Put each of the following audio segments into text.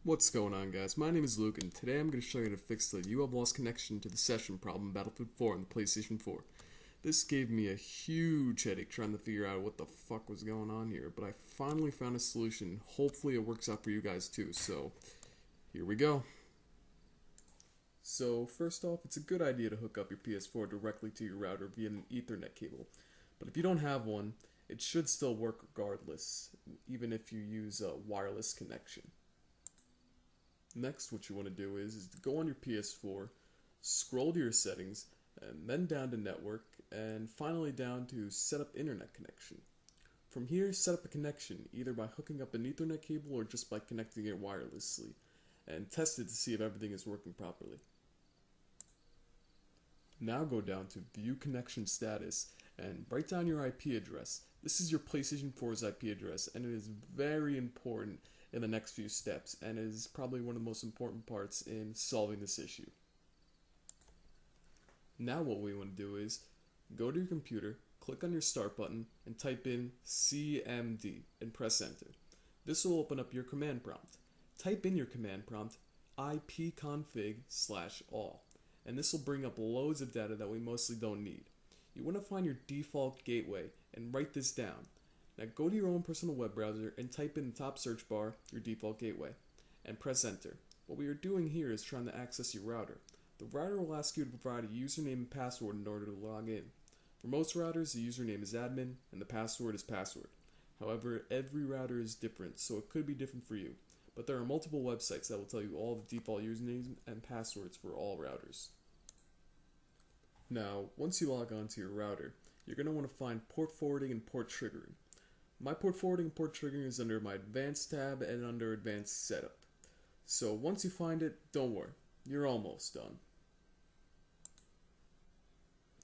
What's going on, guys? My name is Luke, and today I'm going to show you how to fix the "you have lost connection to the session" problem in Battlefield 4 on the PlayStation 4. This gave me a huge headache trying to figure out what the fuck was going on here, but I finally found a solution. Hopefully it works out for you guys too, so here we go. So first off, it's a good idea to hook up your PS4 directly to your router via an Ethernet cable, but if you don't have one, it should still work regardless, even if you use a wireless connection. Next, what you want to do is to go on your PS4, scroll to your settings, and then down to network, and finally down to set up internet connection. From here, set up a connection either by hooking up an Ethernet cable or just by connecting it wirelessly, and test it to see if everything is working properly. Now go down to view connection status and write down your IP address. This is your PlayStation 4's IP address, and it is very important in the next few steps, and is probably one of the most important parts in solving this issue. Now what we want to do is go to your computer, click on your start button, and type in CMD and press enter. This will open up your command prompt. Type in your command prompt ipconfig/all, and this will bring up loads of data that we mostly don't need. You want to find your default gateway and write this down. Now go to your own personal web browser and type in the top search bar your default gateway and press enter. What we are doing here is trying to access your router. The router will ask you to provide a username and password in order to log in. For most routers, the username is admin and the password is password. However, every router is different, so it could be different for you. But there are multiple websites that will tell you all the default usernames and passwords for all routers. Now, once you log on to your router, you're going to want to find port forwarding and port triggering. My port forwarding and port triggering is under my advanced tab and under advanced setup. So once you find it, don't worry, you're almost done.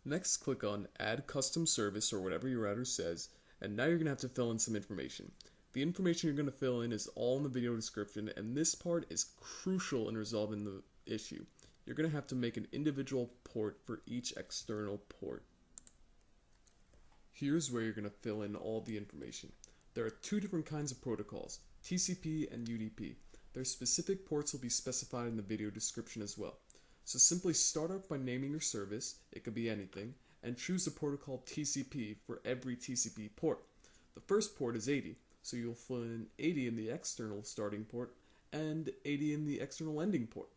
Next, click on add custom service or whatever your router says, and now you're going to have to fill in some information. The information you're going to fill in is all in the video description, and this part is crucial in resolving the issue. You're going to have to make an individual port for each external port. Here's where you're going to fill in all the information. There are two different kinds of protocols, TCP and UDP. Their specific ports will be specified in the video description as well. So simply start out by naming your service, it could be anything, and choose the protocol TCP for every TCP port. The first port is 80, so you'll fill in 80 in the external starting port and 80 in the external ending port.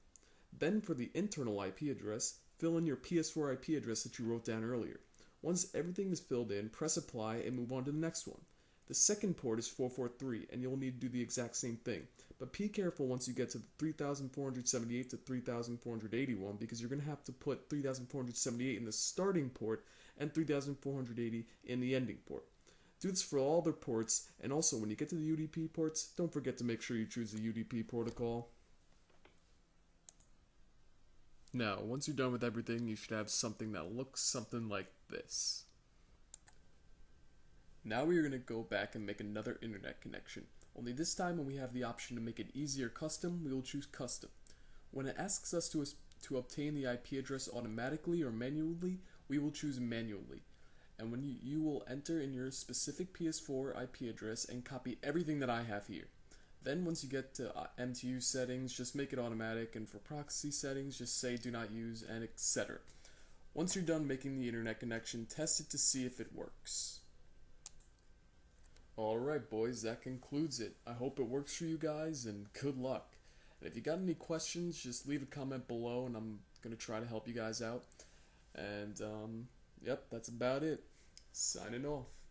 Then for the internal IP address, fill in your PS4 IP address that you wrote down earlier. Once everything is filled in, press apply and move on to the next one. The second port is 443, and you'll need to do the exact same thing. But be careful once you get to 3478 to 3481, because you're going to have to put 3478 in the starting port and 3480 in the ending port. Do this for all the ports, and also when you get to the UDP ports, don't forget to make sure you choose the UDP protocol. Now, once you're done with everything, you should have something that looks something like this. Now we are going to go back and make another internet connection. Only this time, when we have the option to make it easy or custom, we will choose custom. When it asks us to obtain the IP address automatically or manually, we will choose manually. And when you will enter in your specific PS4 IP address and copy everything that I have here. Then once you get to MTU settings, just make it automatic, and for proxy settings, just say do not use, and etc. Once you're done making the internet connection, test it to see if it works. Alright boys, that concludes it. I hope it works for you guys, and good luck. And if you got any questions, just leave a comment below, and I'm going to try to help you guys out. And, yep, that's about it. Signing off.